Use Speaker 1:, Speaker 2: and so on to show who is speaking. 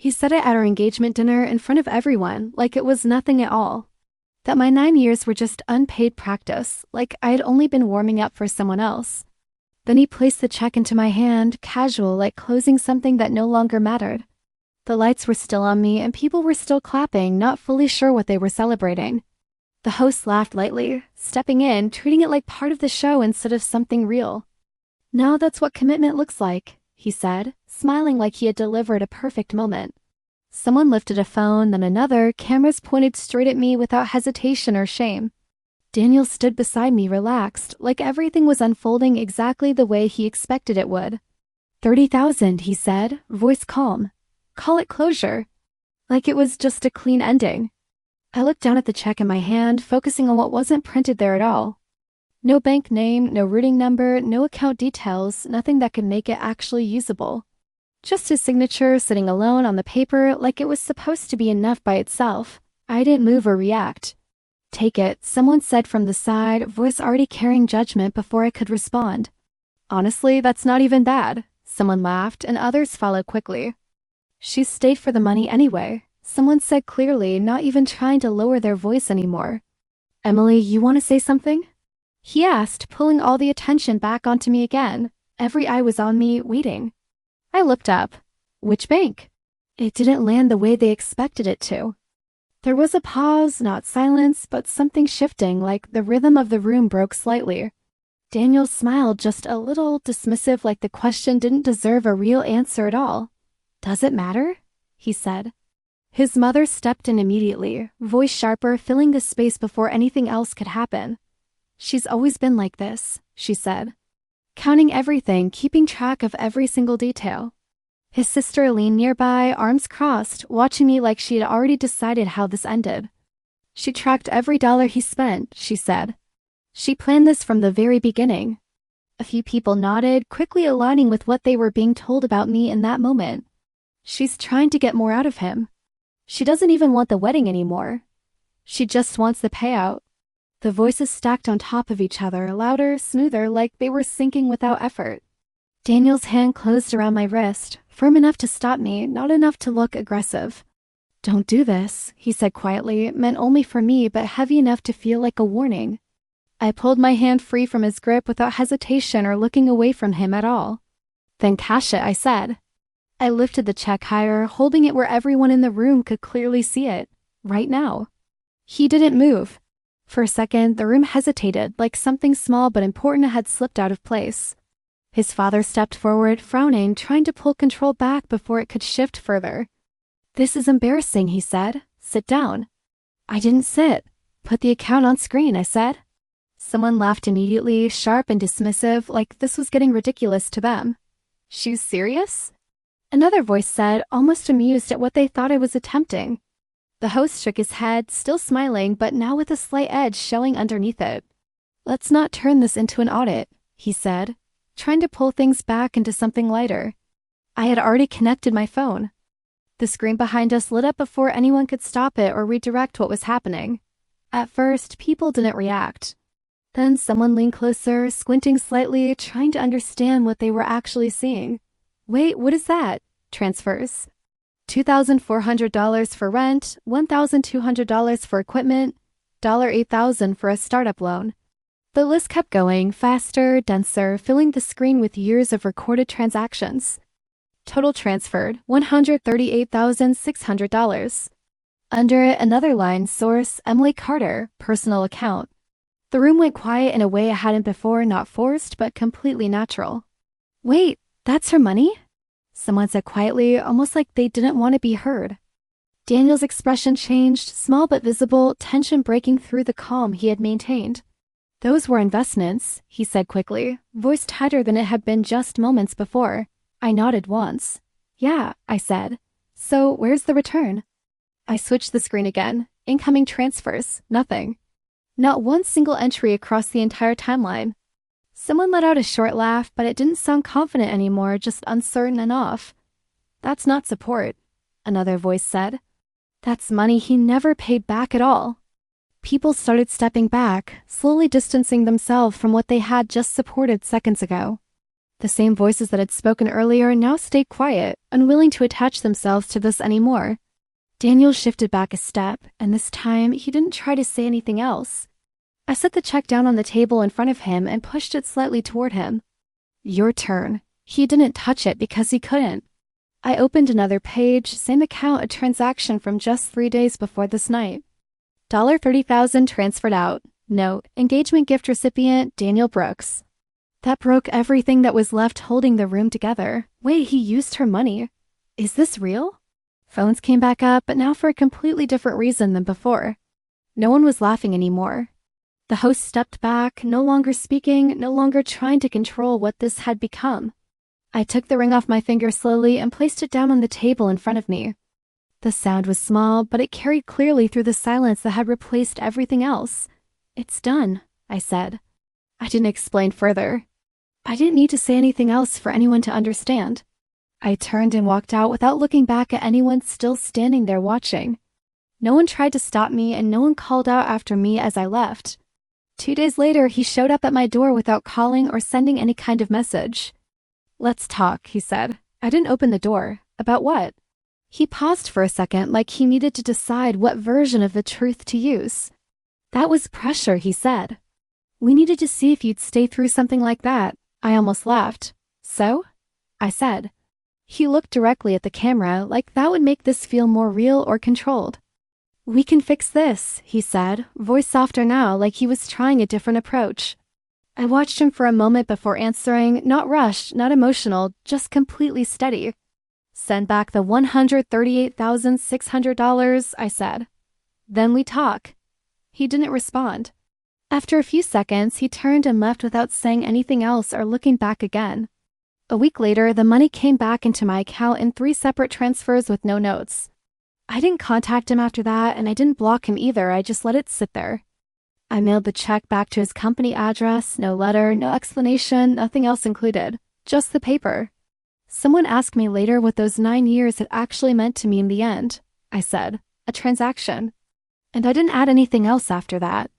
Speaker 1: He said it at our engagement dinner in front of everyone, like it was nothing at all. That my 9 years were just unpaid practice, like I had only been warming up for someone else. Then he placed the check into my hand, casual, like closing something that no longer mattered. The lights were still on me and people were still clapping, not fully sure what they were celebrating. The host laughed lightly, stepping in, treating it like part of the show instead of something real. "Now that's what commitment looks like," he said, smiling like he had delivered a perfect moment. Someone lifted a phone, then another, cameras pointed straight at me without hesitation or shame. Daniel stood beside me, relaxed, like everything was unfolding exactly the way he expected it would. 30,000, he said, voice calm. Call it closure. Like it was just a clean ending. I looked down at the check in my hand, focusing on what wasn't printed there at all. No bank name, no routing number, no account details, nothing that could make it actually usable. Just his signature sitting alone on the paper like it was supposed to be enough by itself. I didn't move or react. "Take it," someone said from the side, voice already carrying judgment before I could respond. "Honestly, that's not even bad," someone laughed, and others followed quickly. "She stayed for the money anyway," someone said clearly, not even trying to lower their voice anymore. "Emily, you want to say something?" he asked, pulling all the attention back onto me again. Every eye was on me, waiting. I looked up. "Which bank?" It didn't land the way they expected it to. There was a pause, not silence, but something shifting, like the rhythm of the room broke slightly. Daniel smiled just a little, dismissive, like the question didn't deserve a real answer at all. "Does it matter?" he said. His mother stepped in immediately, voice sharper, filling the space before anything else could happen. "She's always been like this," she said. Counting everything, keeping track of every single detail. His sister leaned nearby, arms crossed, watching me like she had already decided how this ended. "She tracked every dollar he spent," she said. "She planned this from the very beginning." A few people nodded, quickly aligning with what they were being told about me in that moment. "She's trying to get more out of him. She doesn't even want the wedding anymore. She just wants the payout." The voices stacked on top of each other, louder, smoother, like they were syncing without effort. Daniel's hand closed around my wrist, firm enough to stop me, not enough to look aggressive. "Don't do this," he said quietly, meant only for me, but heavy enough to feel like a warning. I pulled my hand free from his grip without hesitation or looking away from him at all. "Then cash it," I said. I lifted the check higher, holding it where everyone in the room could clearly see it. Right now. He didn't move. For a second, the room hesitated, like something small but important had slipped out of place. His father stepped forward, frowning, trying to pull control back before it could shift further. "This is embarrassing," he said. "Sit down." I didn't sit. "Put the account on screen," I said. Someone laughed immediately, sharp and dismissive, like this was getting ridiculous to them. "She's serious?" Another voice said, almost amused at what they thought I was attempting. The host shook his head, still smiling, but now with a slight edge showing underneath it. "Let's not turn this into an audit," he said, trying to pull things back into something lighter. I had already connected my phone. The screen behind us lit up before anyone could stop it or redirect what was happening. At first, people didn't react. Then someone leaned closer, squinting slightly, trying to understand what they were actually seeing. "Wait, what is that?" "Transfers. $2,400 for rent, $1,200 for equipment, $8,000 for a startup loan." The list kept going, faster, denser, filling the screen with years of recorded transactions. Total transferred, $138,600. Under it, another line, source, Emily Carter, personal account. The room went quiet in a way it hadn't before, not forced, but completely natural. "Wait, that's her money?" someone said quietly, almost like they didn't want to be heard. Daniel's expression changed, small but visible, tension breaking through the calm he had maintained. "Those were investments," he said quickly, voice tighter than it had been just moments before. I nodded once. "Yeah," I said. "So where's the return?" I switched the screen again. Incoming transfers. Nothing. Not one single entry across the entire timeline. Someone let out a short laugh, but it didn't sound confident anymore, just uncertain and off. "That's not support," another voice said. "That's money he never paid back at all." People started stepping back, slowly distancing themselves from what they had just supported seconds ago. The same voices that had spoken earlier now stayed quiet, unwilling to attach themselves to this anymore. Daniel shifted back a step, and this time he didn't try to say anything else. I set the check down on the table in front of him and pushed it slightly toward him. Your turn. He didn't touch it because he couldn't. I opened another page, same account, a transaction from just 3 days before this night. $30,000 transferred out. Note, engagement gift recipient, Daniel Brooks. That broke everything that was left holding the room together. Wait, he used her money. Is this real? Phones came back up, but now for a completely different reason than before. No one was laughing anymore. The host stepped back, no longer speaking, no longer trying to control what this had become. I took the ring off my finger slowly and placed it down on the table in front of me. The sound was small, but it carried clearly through the silence that had replaced everything else. It's done, I said. I didn't explain further. I didn't need to say anything else for anyone to understand. I turned and walked out without looking back at anyone still standing there watching. No one tried to stop me, and no one called out after me as I left. 2 days later, he showed up at my door without calling or sending any kind of message. Let's talk, he said. I didn't open the door. About what? He paused for a second, like he needed to decide what version of the truth to use. That was pressure, he said. We needed to see if you'd stay through something like that. I almost laughed. So? I said. He looked directly at the camera, like that would make this feel more real or controlled. We can fix this, he said, voice softer now, like he was trying a different approach. I watched him for a moment before answering, not rushed, not emotional, just completely steady. Send back the $138,600, I said. Then we talk. He didn't respond. After a few seconds, he turned and left without saying anything else or looking back again. A week later, the money came back into my account in 3 separate transfers with no notes. I didn't contact him after that, and I didn't block him either. I just let it sit there. I mailed the check back to his company address, no letter, no explanation, nothing else included. Just the paper. Someone asked me later what those 9 years had actually meant to me in the end. I said, a transaction. And I didn't add anything else after that.